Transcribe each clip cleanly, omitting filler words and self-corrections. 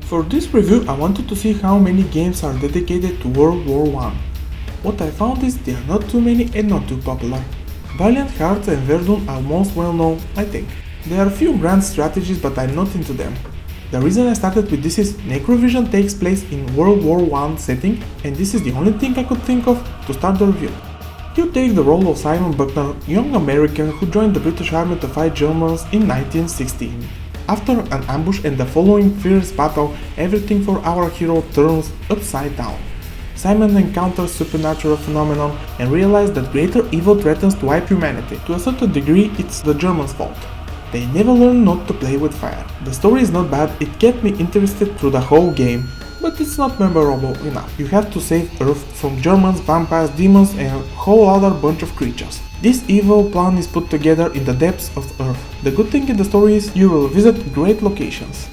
For this review I wanted to see how many games are dedicated to World War I. What I found is there are not too many and not too popular. Valiant Hearts and Verdun are most well known, I think. There are a few grand strategies but I'm not into them. The reason I started with this is NecroVision takes place in World War I setting and this is the only thing I could think of to start the review. You take the role of Simon Buckner, young American who joined the British Army to fight Germans in 1916. After an ambush and the following fierce battle, everything for our hero turns upside down. Simon encounters supernatural phenomenon and realizes that greater evil threatens to wipe humanity. To a certain degree, it's the Germans' fault. They never learn not to play with fire. The story is not bad, it kept me interested through the whole game, but it's not memorable enough. You have to save Earth from Germans, vampires, demons and a whole other bunch of creatures. This evil plan is put together in the depths of Earth. The good thing in the story is you will visit great locations.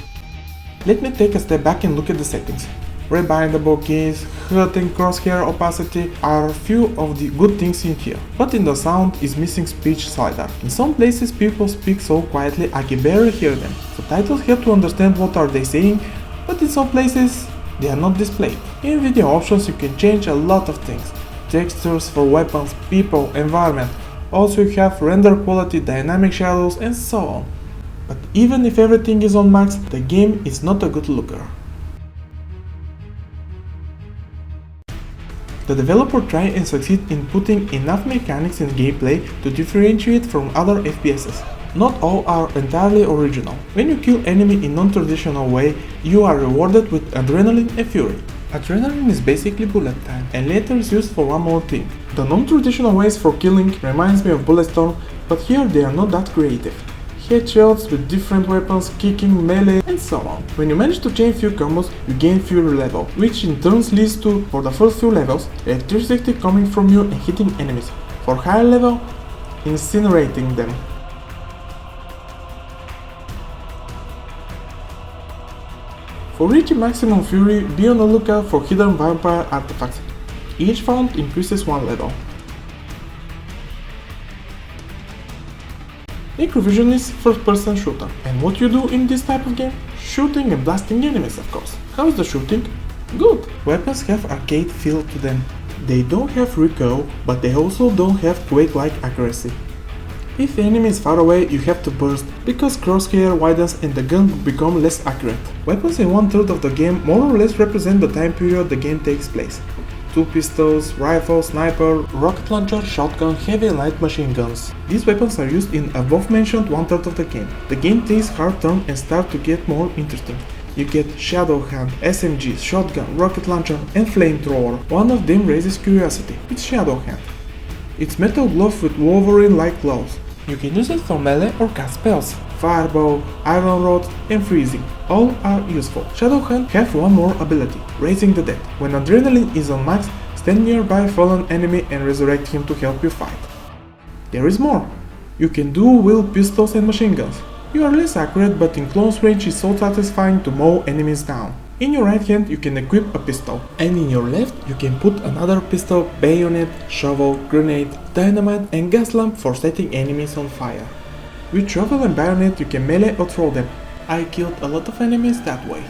Let me take a step back and look at the settings. Rebindable keys, HUD and crosshair opacity are a few of the good things in here, but in the sound is missing speech slider. In some places people speak so quietly I can barely hear them. Subtitles help to understand what are they saying, but in some places they are not displayed. In video options you can change a lot of things. Textures for weapons, people, environment. Also you have render quality, dynamic shadows and so on. But even if everything is on max, the game is not a good looker. The developer tried and succeeded in putting enough mechanics in gameplay to differentiate from other FPSs. Not all are entirely original. When you kill enemy in non-traditional way, you are rewarded with adrenaline and fury. Adrenaline is basically bullet time, and later is used for one more thing. The non-traditional ways for killing reminds me of Bulletstorm, but here they are not that creative. Headshots with different weapons, kicking, melee, and so on. When you manage to chain few combos, you gain fury level, which in turn leads to, for the first few levels, electricity coming from you and hitting enemies. For higher level, incinerating them. For reaching maximum fury, be on the lookout for hidden vampire artifacts. Each found increases one level. NecroVision is first-person shooter, and what you do in this type of game? Shooting and blasting enemies, of course. How is the shooting? Good! Weapons have arcade feel to them. They don't have recoil, but they also don't have Quake-like accuracy. If the enemy is far away, you have to burst, because crosshair widens and the gun become less accurate. Weapons in 1/3 of the game more or less represent the time period the game takes place. 2 pistols, rifle, sniper, rocket launcher, shotgun, heavy and light machine guns. These weapons are used in above mentioned 1/3 of the game. The game takes hard turn and start to get more interesting. You get shadow hand, SMGs, shotgun, rocket launcher and flamethrower. One of them raises curiosity. It's shadow hand. It's metal glove with Wolverine-like claws. You can use it for melee or cast spells. Fireball, Iron Rod and Freezing. All are useful. Shadowhand have one more ability, Raising the Dead. When adrenaline is on max, stand nearby a fallen enemy and resurrect him to help you fight. There is more. You can dual-wield pistols and machine guns. You are less accurate, but in close range is so satisfying to mow enemies down. In your right hand you can equip a pistol, and in your left you can put another pistol, bayonet, shovel, grenade, dynamite and gas lamp for setting enemies on fire. With shovel and bayonet you can melee or throw them. I killed a lot of enemies that way.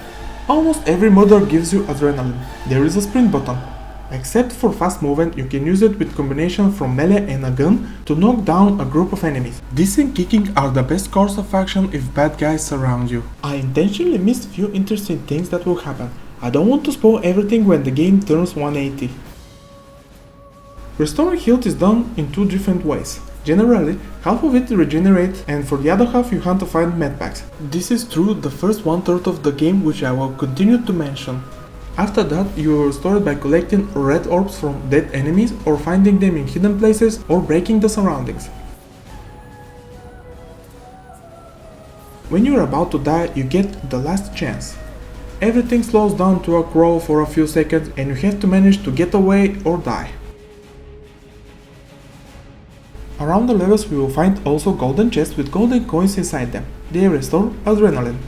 Almost every murder gives you adrenaline. There is a sprint button. Except for fast movement, you can use it with combination from melee and a gun to knock down a group of enemies. This and kicking are the best course of action if bad guys surround you. I intentionally missed few interesting things that will happen. I don't want to spoil everything when the game turns 180. Restoring health is done in 2 different ways. Generally, half of it regenerates and for the other half you have to find medpacks. This is true the first 1/3 of the game, which I will continue to mention. After that, you are restored by collecting red orbs from dead enemies or finding them in hidden places or breaking the surroundings. When you are about to die, you get the last chance. Everything slows down to a crawl for a few seconds and you have to manage to get away or die. Around the levels we will find also golden chests with golden coins inside them. They restore adrenaline.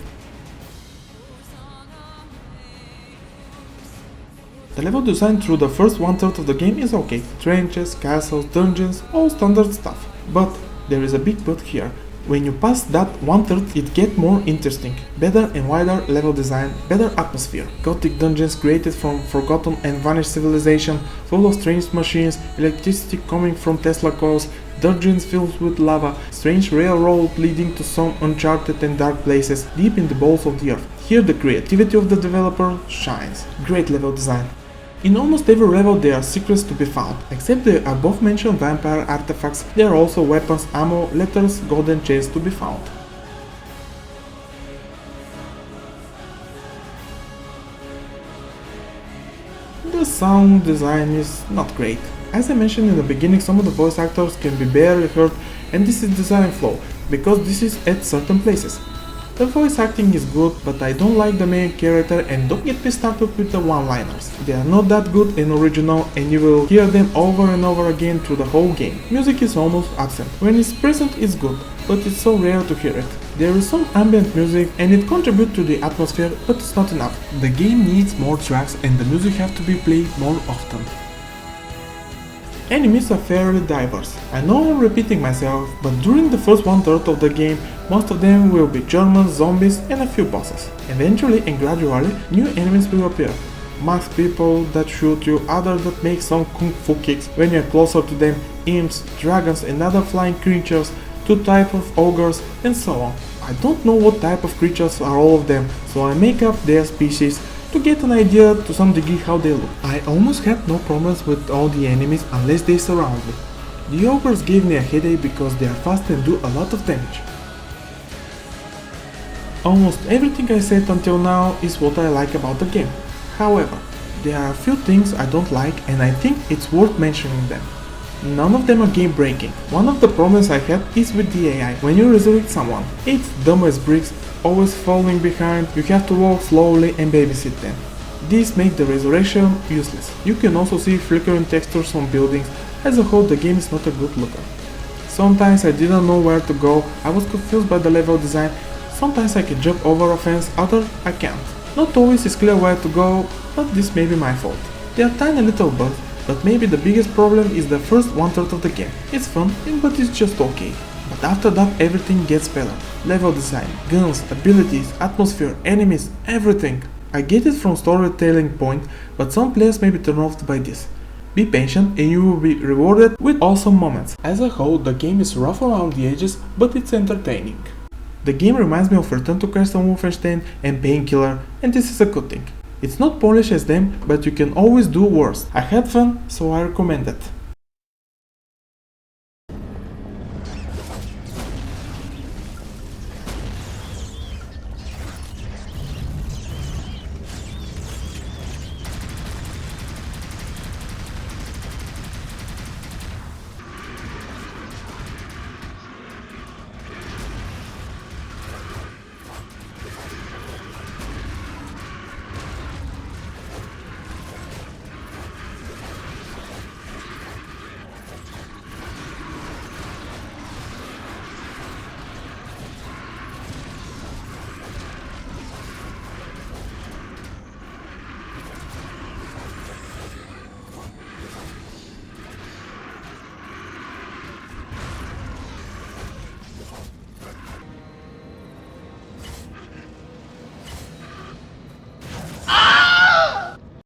The level design through the first 1/3 of the game is okay. Trenches, castles, dungeons, all standard stuff. But there is a big but here. When you pass that 1/3, it gets more interesting. Better and wider level design, better atmosphere. Gothic dungeons created from forgotten and vanished civilization, full of strange machines, electricity coming from Tesla coils, dungeons filled with lava, strange railroad leading to some uncharted and dark places deep in the bowels of the earth. Here the creativity of the developer shines. Great level design. In almost every level there are secrets to be found. Except the above mentioned vampire artifacts, there are also weapons, ammo, letters, golden chains to be found. The sound design is not great. As I mentioned in the beginning, some of the voice actors can be barely heard, and this is design flaw, because this is at certain places. The voice acting is good, but I don't like the main character, and don't get me started with the one-liners. They are not that good and original, and you will hear them over and over again through the whole game. Music is almost absent. When it's present it's good, but it's so rare to hear it. There is some ambient music and it contributes to the atmosphere, but it's not enough. The game needs more tracks and the music have to be played more often. Enemies are fairly diverse. I know I'm repeating myself, but during the first 1/3 of the game, most of them will be Germans, zombies and a few bosses. Eventually and gradually, new enemies will appear. Masked people that shoot you, others that make some kung fu kicks when you're closer to them, imps, dragons and other flying creatures, two types of ogres and so on. I don't know what type of creatures are all of them, so I make up their species to get an idea to some degree how they look. I almost have no problems with all the enemies unless they surround me. The ogres gave me a headache because they are fast and do a lot of damage. Almost everything I said until now is what I like about the game. However, there are a few things I don't like and I think it's worth mentioning them. None of them are game breaking. One of the problems I had is with the AI. When you resurrect someone, it's dumb as bricks, always falling behind, you have to walk slowly and babysit them. This makes the resurrection useless. You can also see flickering textures on buildings. As a whole, the game is not a good looker. Sometimes I didn't know where to go, I was confused by the level design. Sometimes I can jump over a fence, others I can't. Not always is clear where to go, but this may be my fault. There are tiny little bugs, but maybe the biggest problem is the first 1/3 of the game. It's fun, but it's just okay. But after that everything gets better. Level design, guns, abilities, atmosphere, enemies, everything. I get it from storytelling point, but some players may be turned off by this. Be patient and you will be rewarded with awesome moments. As a whole, the game is rough around the edges, but it's entertaining. The game reminds me of Return to Castle Wolfenstein and Painkiller, and this is a good thing. It's not polished as them, but you can always do worse. I had fun, so I recommend it.